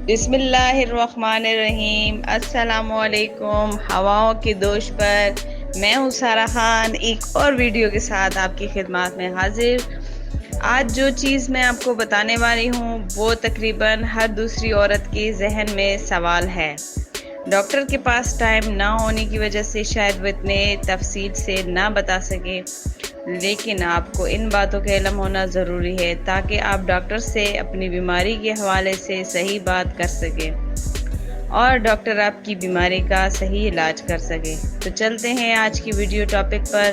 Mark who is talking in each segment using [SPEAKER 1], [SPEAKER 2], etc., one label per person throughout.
[SPEAKER 1] بسم اللہ الرحمن الرحیم۔ السلام علیکم۔ ہواؤں کی دوش پر میں ہوں سارہ خان، ایک اور ویڈیو کے ساتھ آپ کی خدمات میں حاضر۔ آج جو چیز میں آپ کو بتانے والی ہوں وہ تقریباً ہر دوسری عورت کے ذہن میں سوال ہے۔ ڈاکٹر کے پاس ٹائم نہ ہونے کی وجہ سے شاید وہ اتنے تفصیل سے نہ بتا سکے، لیکن آپ کو ان باتوں کا علم ہونا ضروری ہے تاکہ آپ ڈاکٹر سے اپنی بیماری کے حوالے سے صحیح بات کر سکیں اور ڈاکٹر آپ کی بیماری کا صحیح علاج کر سکے۔ تو چلتے ہیں آج کی ویڈیو ٹاپک پر۔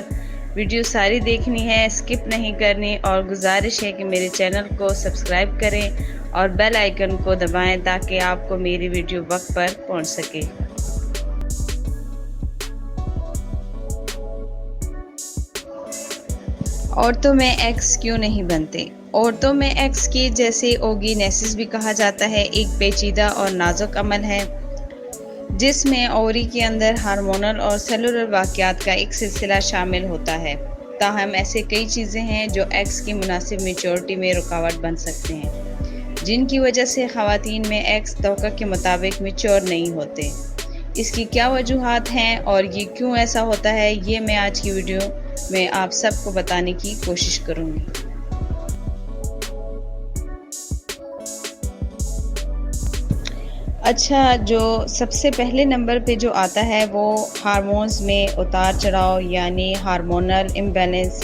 [SPEAKER 1] ویڈیو ساری دیکھنی ہے، اسکپ نہیں کرنی، اور گزارش ہے کہ میرے چینل کو سبسکرائب کریں اور بیل آئیکن کو دبائیں تاکہ آپ کو میری ویڈیو وقت پر پہنچ سکے۔ عورتوں میں ایکس کیوں نہیں بنتے؟ عورتوں میں ایکس کی جیسے اوگینیسس بھی کہا جاتا ہے ایک پیچیدہ اور نازک عمل ہے جس میں اووری کے اندر ہارمونل اور سیلولر واقعات کا ایک سلسلہ شامل ہوتا ہے۔ تاہم ایسے کئی چیزیں ہیں جو ایکس کی مناسب میچورٹی میں رکاوٹ بن سکتے ہیں، جن کی وجہ سے خواتین میں ایکس توقع کے مطابق میچور نہیں ہوتے۔ اس کی کیا وجوہات ہیں اور یہ کیوں ایسا ہوتا ہے، یہ میں آج کی ویڈیو میں آپ سب کو بتانے کی کوشش کروں گی۔ اچھا، جو سب سے پہلے نمبر پہ جو آتا ہے وہ ہارمونز میں اتار چڑھاؤ یعنی ہارمونل امبیلنس۔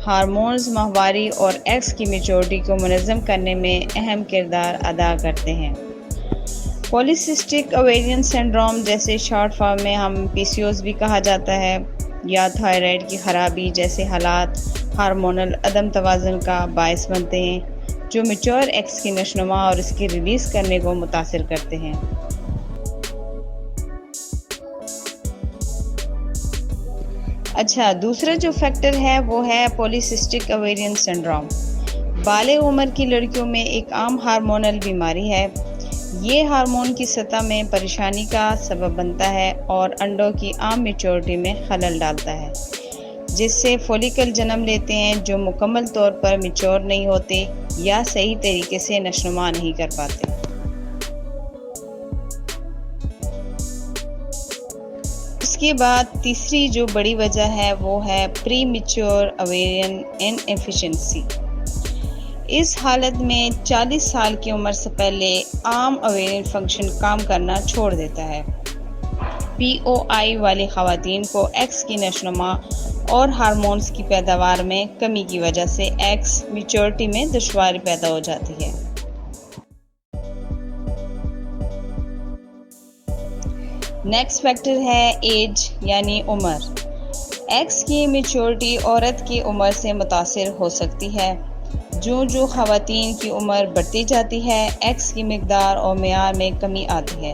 [SPEAKER 1] ہارمونز ماہواری اور ایکس کی میچورٹی کو منظم کرنے میں اہم کردار ادا کرتے ہیں۔ پولیسسٹک اویرین سنڈروم، جیسے شارٹ فارم میں ہم PCOS بھی کہا جاتا ہے، یا تھائرائیڈ کی خرابی جیسے حالات ہارمونل عدم توازن کا باعث بنتے ہیں جو میچور ایکس کی نشوونما اور اس کی ریلیز کرنے کو متاثر کرتے ہیں۔ اچھا، دوسرا جو فیکٹر ہے وہ ہے پولیسسٹک اویرین سنڈروم۔ بالغ عمر کی لڑکیوں میں ایک عام ہارمونل بیماری ہے۔ یہ ہارمون کی سطح میں پریشانی کا سبب بنتا ہے اور انڈوں کی عام میچورٹی میں خلل ڈالتا ہے، جس سے فولیکل جنم لیتے ہیں جو مکمل طور پر میچور نہیں ہوتے یا صحیح طریقے سے نشوونما نہیں کر پاتے۔ اس کے بعد تیسری جو بڑی وجہ ہے وہ ہے پری میچور اویرین انفیشنسی۔ اس حالت میں 40 سال کی عمر سے پہلے عام اویرین فنکشن کام کرنا چھوڑ دیتا ہے۔ POI والی خواتین کو ایکس کی نشوونما اور ہارمونز کی پیداوار میں کمی کی وجہ سے ایکس میچورٹی میں دشواری پیدا ہو جاتی ہے۔ نیکسٹ فیکٹر ہے ایج یعنی عمر۔ ایکس کی میچورٹی عورت کی عمر سے متاثر ہو سکتی ہے۔ جو خواتین کی عمر بڑھتی جاتی ہے، ایکس کی مقدار اور معیار میں کمی آتی ہے،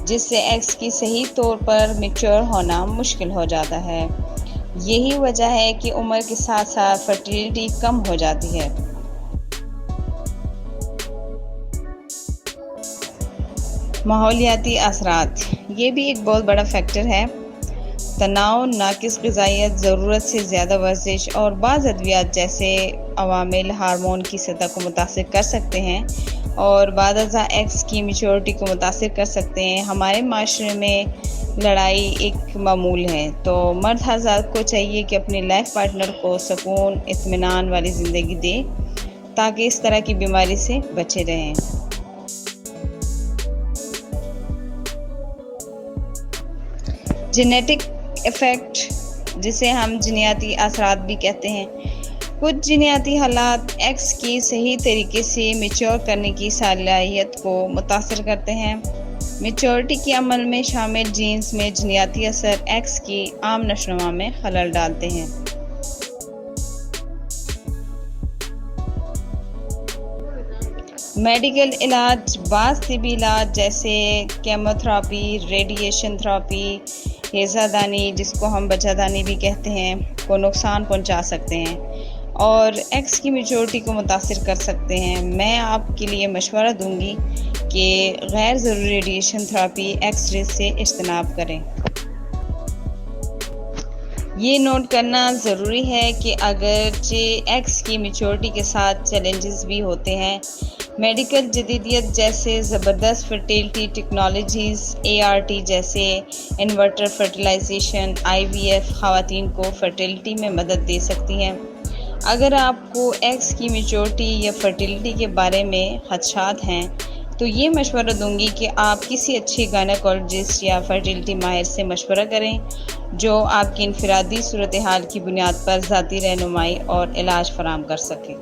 [SPEAKER 1] جس سے ایکس کی صحیح طور پر میچور ہونا مشکل ہو جاتا ہے۔ یہی وجہ ہے کہ عمر کے ساتھ ساتھ فرٹیلٹی کم ہو جاتی ہے۔ ماحولیاتی اثرات، یہ بھی ایک بہت بڑا فیکٹر ہے۔ تناؤ، ناقص غذائیت، ضرورت سے زیادہ ورزش اور بعض ادویات جیسے عوامل ہارمون کی سطح کو متاثر کر سکتے ہیں اور بعد ازاں ایکس کی میچورٹی کو متاثر کر سکتے ہیں۔ ہمارے معاشرے میں لڑائی ایک معمول ہے، تو مرد حضرات کو چاہیے کہ اپنے لائف پارٹنر کو سکون، اطمینان والی زندگی دے تاکہ اس طرح کی بیماری سے بچے رہیں۔ جینیٹک ایفیکٹ، جسے ہم جینیاتی اثرات بھی کہتے ہیں۔ کچھ جینیاتی حالات ایکس کی صحیح طریقے سے میچور کرنے کی صلاحیت کو متاثر کرتے ہیں۔ میچورٹی کے عمل میں شامل جینز میں جینیاتی اثر ایکس کی عام نشوونما میں خلل ڈالتے ہیں۔ میڈیکل علاج، بعض طبی علاج جیسے کیموتھراپی، ریڈیشن تھراپی، ہیضہ دانی جس کو ہم بچہ دانی بھی کہتے ہیں، کو نقصان پہنچا سکتے ہیں اور ایکس کی میچورٹی کو متاثر کر سکتے ہیں۔ میں آپ کے لیے مشورہ دوں گی کہ غیر ضروری ریڈیشن تھراپی، ایکس رے سے اجتناب کریں۔ یہ نوٹ کرنا ضروری ہے کہ اگرچہ ایکس کی میچورٹی کے ساتھ چیلنجز بھی ہوتے ہیں، میڈیکل جدیدیت جیسے زبردست فرٹیلٹی ٹیکنالوجیز ART جیسے انورٹر فرٹیلائزیشن IVF خواتین کو فرٹیلٹی میں مدد دے سکتی ہیں۔ اگر آپ کو ایگز کی میچورٹی یا فرٹیلٹی کے بارے میں خدشات ہیں تو یہ مشورہ دوں گی کہ آپ کسی اچھی گائنیکولوجسٹ یا فرٹیلٹی ماہر سے مشورہ کریں جو آپ کی انفرادی صورتحال کی بنیاد پر ذاتی رہنمائی اور علاج فراہم کر سکیں۔